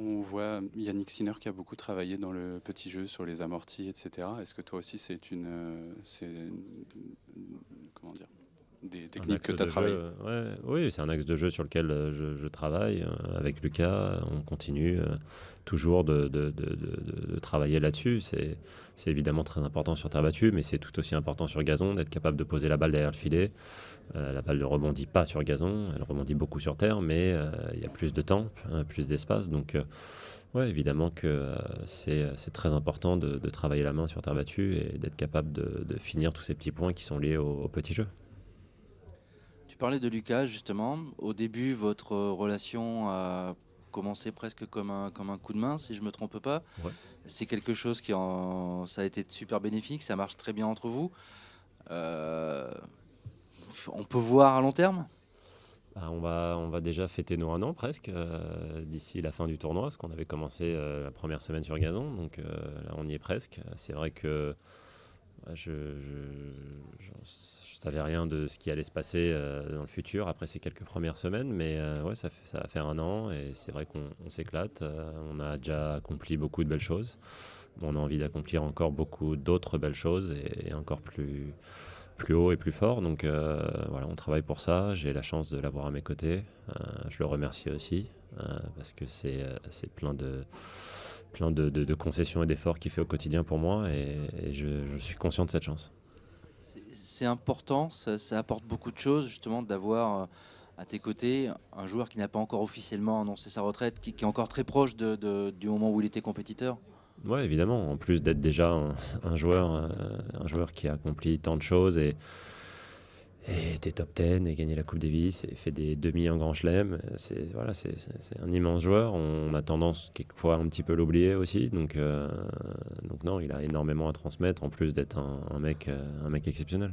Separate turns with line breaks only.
On voit Yannick Sinner qui a beaucoup travaillé dans le petit jeu sur les amortis, etc. Est-ce que toi aussi, comment dire, des
Un
techniques que
axe
tu as
de
travaillées?
jeu, ouais, oui, c'est un axe de jeu sur lequel je travaille avec Lucas. On continue toujours de travailler là-dessus. C'est évidemment très important sur terre battue, mais c'est tout aussi important sur gazon d'être capable de poser la balle derrière le filet. La balle ne rebondit pas sur gazon, elle rebondit beaucoup sur terre, mais il y a plus de temps, plus d'espace. Donc, ouais, évidemment que c'est très important de travailler la main sur terre battue et d'être capable de finir tous ces petits points qui sont liés au petit jeu.
Tu parlais de Lucas justement. Au début, votre relation a commencé presque comme un coup de main, si je me trompe pas.
Ouais.
C'est quelque chose ça a été super bénéfique, ça marche très bien entre vous. Euh, on peut voir à long terme?
Bah, on va déjà fêter nos 1 an presque d'ici la fin du tournoi, parce qu'on avait commencé la première semaine sur gazon, donc là on y est presque. C'est vrai que je savais rien de ce qui allait se passer dans le futur après ces quelques premières semaines, mais ouais, ça va faire 1 an et c'est vrai qu'on s'éclate. On a déjà accompli beaucoup de belles choses. On a envie d'accomplir encore beaucoup d'autres belles choses et encore plus haut et plus fort. Donc voilà, on travaille pour ça. J'ai la chance de l'avoir à mes côtés. Je le remercie aussi parce que c'est plein de concessions et d'efforts qu'il fait au quotidien pour moi et je suis conscient de cette chance.
C'est important, ça apporte beaucoup de choses justement d'avoir à tes côtés un joueur qui n'a pas encore officiellement annoncé sa retraite, qui est encore très proche du moment où il était compétiteur.
Ouais, évidemment. En plus d'être déjà un joueur qui a accompli tant de choses et était top 10 et gagné la Coupe Davis et fait des demi en Grand Chelem. C'est un immense joueur. On a tendance quelquefois un petit peu l'oublier aussi. Donc non, il a énormément à transmettre en plus d'être un mec exceptionnel.